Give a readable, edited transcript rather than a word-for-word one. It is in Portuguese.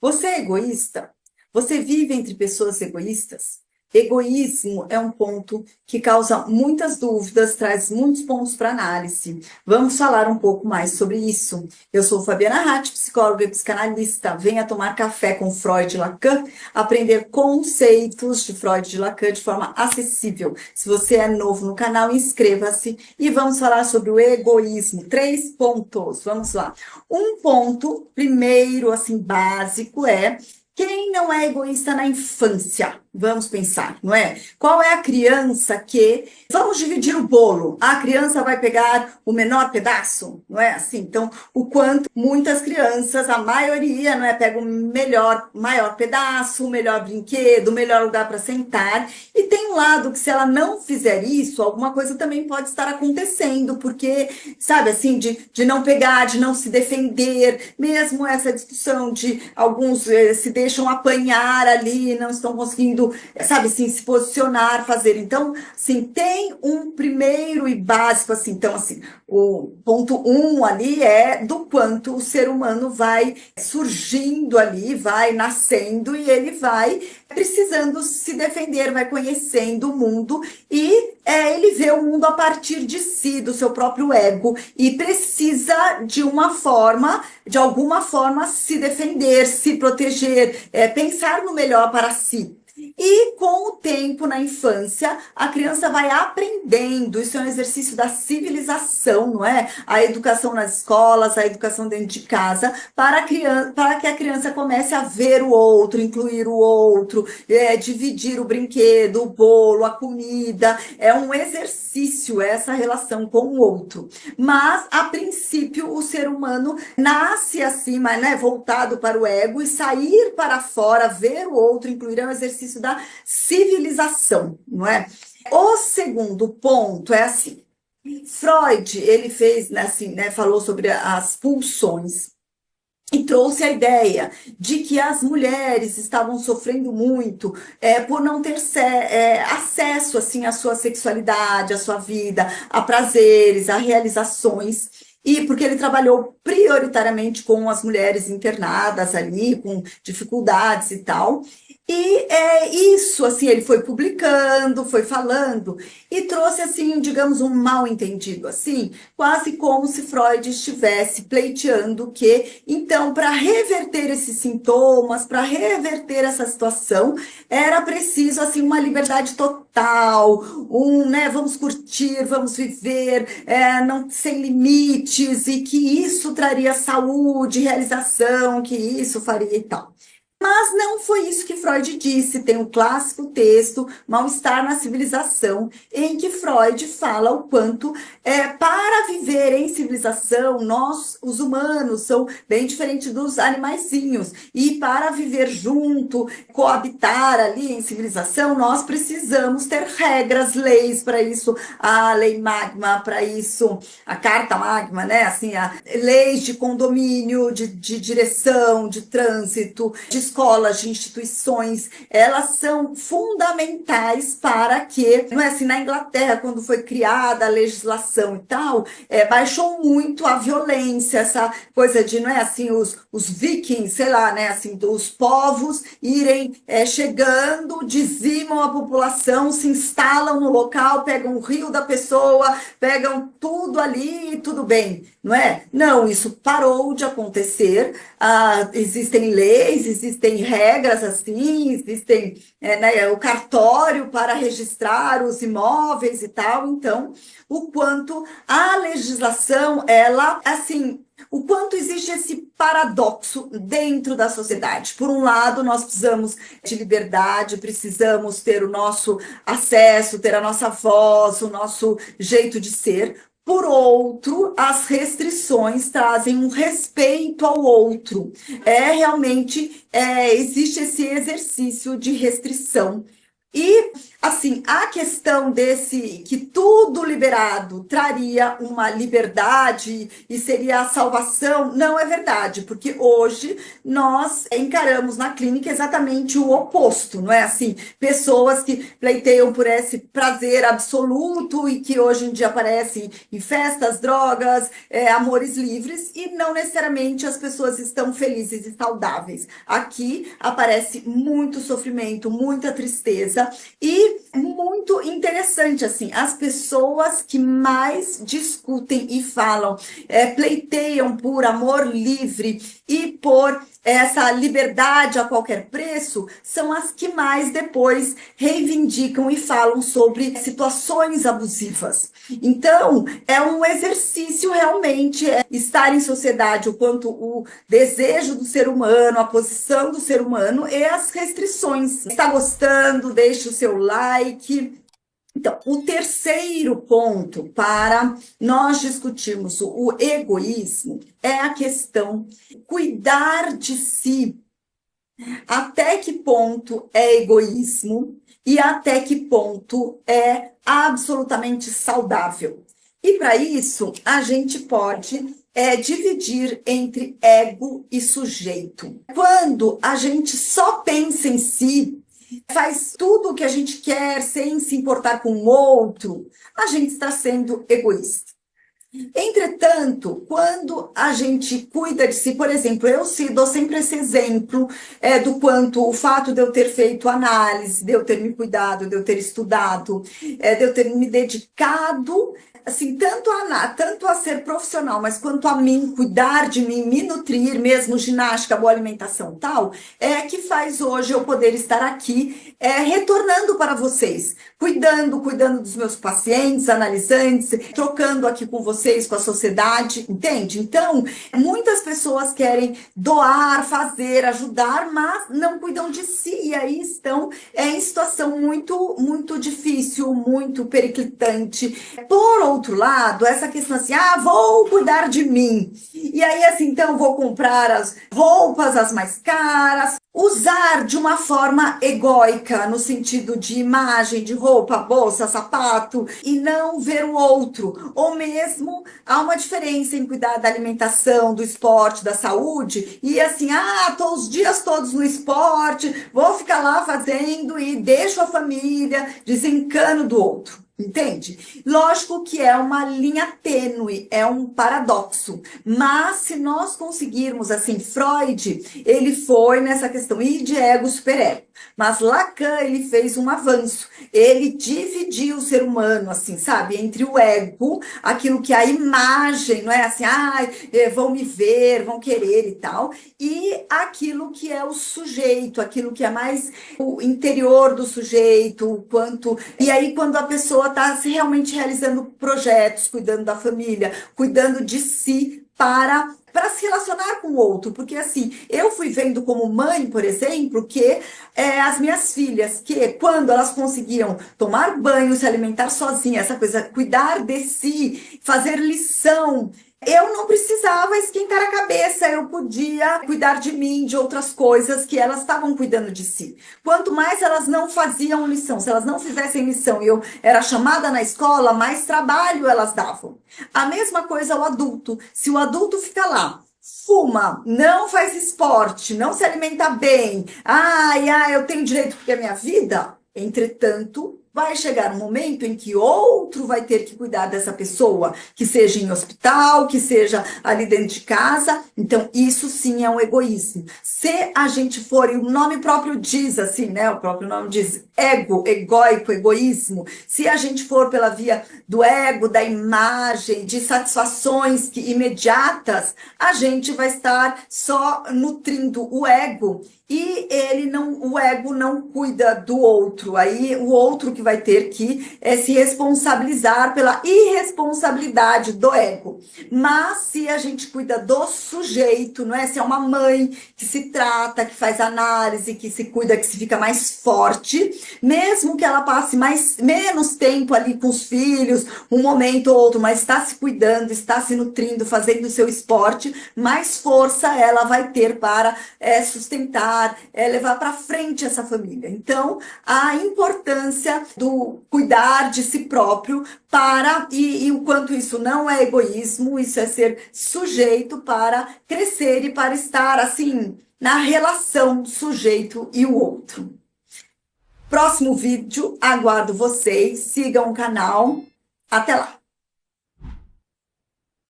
Você é egoísta? Você vive entre pessoas egoístas? Egoísmo é um ponto que causa muitas dúvidas, traz muitos pontos para análise. Vamos falar um pouco mais sobre isso. Eu sou Fabiana Ratti, psicóloga e psicanalista. Venha tomar café com Freud e Lacan, aprender conceitos de Freud e de Lacan de forma acessível. Se você é novo no canal, inscreva-se e vamos falar sobre o egoísmo. 3 pontos, vamos lá. Um ponto, primeiro, assim, básico é: quem não é egoísta na infância? Vamos pensar, não é? Qual é a criança que... Vamos dividir o bolo. A criança vai pegar o menor pedaço, não é assim? Então, o quanto muitas crianças, a maioria, não é? Pega o maior pedaço, o melhor brinquedo, o melhor lugar para sentar. E tem um lado que, se ela não fizer isso, alguma coisa também pode estar acontecendo, porque, sabe, assim, de não pegar, de não se defender, mesmo essa discussão de alguns se deixam apanhar ali, não estão conseguindo, sabe, assim, se posicionar, fazer. Então, assim, tem um primeiro e básico, assim, então, assim, o ponto 1 ali é do quanto o ser humano vai surgindo ali, vai nascendo e ele vai precisando se defender, vai conhecendo o mundo e ele vê o mundo a partir de si, do seu próprio ego, e precisa de alguma forma se defender, se proteger, pensar no melhor para si. E com o tempo, na infância, a criança vai aprendendo, isso é um exercício da civilização, não é? A educação nas escolas, a educação dentro de casa, para que a criança comece a ver o outro, incluir o outro, dividir o brinquedo, o bolo, a comida. É um exercício essa relação com o outro. Mas, a princípio, o ser humano nasce assim, mas, né, voltado para o ego, e sair para fora, ver o outro, incluir é um exercício da civilização, não é? O segundo ponto é assim: Freud, ele fez, né, assim, né, falou sobre as pulsões e trouxe a ideia de que as mulheres estavam sofrendo muito por não ter acesso, assim, à sua sexualidade, à sua vida, a prazeres, a realizações. E porque ele trabalhou prioritariamente com as mulheres internadas ali, com dificuldades e tal. E isso, assim, ele foi publicando, foi falando, e trouxe, assim, digamos, um mal-entendido, assim, quase como se Freud estivesse pleiteando que, então, para reverter esses sintomas, para reverter essa situação, era preciso, assim, uma liberdade total, né, vamos curtir, vamos viver, não, sem limites, e que isso traria saúde, realização, que isso faria e tal. Mas não foi isso que Freud disse. Tem um clássico texto, Mal-Estar na Civilização, em que Freud fala o quanto para viver em civilização, nós, os humanos, são bem diferentes dos animaizinhos. E para viver junto, coabitar ali em civilização, nós precisamos ter regras, leis para isso, a lei Magma, para isso, a Carta Magma, né? Assim, leis de condomínio, de direção, de trânsito, de escolas, de instituições, elas são fundamentais para que, não é assim, na Inglaterra, quando foi criada a legislação e tal, baixou muito a violência, essa coisa de, não é assim, os vikings, sei lá, né, assim, os povos irem chegando, dizimam a população, se instalam no local, pegam o rio da pessoa, pegam tudo ali e tudo bem, não é? Não, isso parou de acontecer, existem leis, existem regras assim, existem né, o cartório para registrar os imóveis e tal. Então, o quanto a legislação, ela, assim, o quanto existe esse paradoxo dentro da sociedade. Por um lado, nós precisamos de liberdade, precisamos ter o nosso acesso, ter a nossa voz, o nosso jeito de ser. Por outro, as restrições trazem um respeito ao outro. Realmente existe esse exercício de restrição. E Assim, a questão desse que tudo liberado traria uma liberdade e seria a salvação, não é verdade, porque hoje nós encaramos na clínica exatamente o oposto, não é assim? Pessoas que pleiteiam por esse prazer absoluto e que hoje em dia aparecem em festas, drogas, amores livres, e não necessariamente as pessoas estão felizes e saudáveis. Aqui aparece muito sofrimento, muita tristeza. E muito interessante, assim, as pessoas que mais discutem e falam, pleiteiam por amor livre e por essa liberdade a qualquer preço, são as que mais depois reivindicam e falam sobre situações abusivas. Então, é um exercício realmente estar em sociedade, o quanto o desejo do ser humano, a posição do ser humano e as restrições. Está gostando? Deixe o seu like. Então, o terceiro ponto para nós discutirmos o egoísmo é a questão de cuidar de si. Até que ponto é egoísmo e até que ponto é absolutamente saudável. E para isso, a gente pode dividir entre ego e sujeito. Quando a gente só pensa em si, faz tudo o que a gente quer sem se importar com o outro, a gente está sendo egoísta. Entretanto, quando a gente cuida de si, por exemplo, eu dou sempre esse exemplo do quanto o fato de eu ter feito análise, de eu ter me cuidado, de eu ter estudado, de eu ter me dedicado, assim, tanto a ser profissional, mas quanto a mim, cuidar de mim, me nutrir, mesmo ginástica, boa alimentação tal, que faz hoje eu poder estar aqui retornando para vocês, cuidando dos meus pacientes, analisantes, trocando aqui com vocês, com a sociedade, entende? Então, muitas pessoas querem doar, fazer, ajudar, mas não cuidam de si, e aí estão em situação muito, muito difícil, muito periclitante. Por outro lado, essa questão assim, vou cuidar de mim, e aí assim, então vou comprar as roupas as mais caras, usar de uma forma egóica, no sentido de imagem, de roupa, bolsa, sapato, e não ver o outro. Ou mesmo, há uma diferença em cuidar da alimentação, do esporte, da saúde, e assim, tô os dias todos no esporte, vou ficar lá fazendo e deixo a família, desencano do outro. Entende? Lógico que é uma linha tênue, é um paradoxo, mas se nós conseguirmos, assim, Freud, ele foi nessa questão de ego, superego, mas Lacan, ele fez um avanço, ele dividiu o ser humano, assim, sabe, entre o ego, aquilo que é a imagem, não é assim, vão me ver, vão querer e tal, e aquilo que é o sujeito, aquilo que é mais o interior do sujeito, o quanto... E aí, quando a pessoa está realmente realizando projetos, cuidando da família, cuidando de si para se relacionar com o outro, porque assim, eu fui vendo como mãe, por exemplo, que as minhas filhas, que quando elas conseguiam tomar banho, se alimentar sozinhas, essa coisa, cuidar de si, fazer lição, eu não precisava esquentar a cabeça, eu podia cuidar de mim, de outras coisas que elas estavam cuidando de si. Quanto mais elas não faziam lição, se elas não fizessem lição e eu era chamada na escola, mais trabalho elas davam. A mesma coisa o adulto. Se o adulto fica lá, fuma, não faz esporte, não se alimenta bem, eu tenho direito porque é minha vida, entretanto, vai chegar um momento em que outro vai ter que cuidar dessa pessoa, que seja em hospital, que seja ali dentro de casa. Então, isso sim é um egoísmo. Se a gente for, e o nome próprio diz assim, né? O próprio nome diz ego, egóico, egoísmo. Se a gente for pela via do ego, da imagem, de satisfações imediatas, a gente vai estar só nutrindo o ego. E o ego não cuida do outro, aí o outro que vai ter que se responsabilizar pela irresponsabilidade do ego. Mas se a gente cuida do sujeito, não é? Se é uma mãe que se trata, que faz análise, que se cuida, que se fica mais forte, mesmo que ela passe menos tempo ali com os filhos, um momento ou outro, mas está se cuidando, está se nutrindo, fazendo o seu esporte, mais força ela vai ter para sustentar, levar para frente essa família. Então, a importância do cuidar de si próprio e o quanto isso não é egoísmo, isso é ser sujeito para crescer e para estar assim na relação sujeito e o outro. Próximo vídeo, aguardo vocês, sigam o canal. Até lá!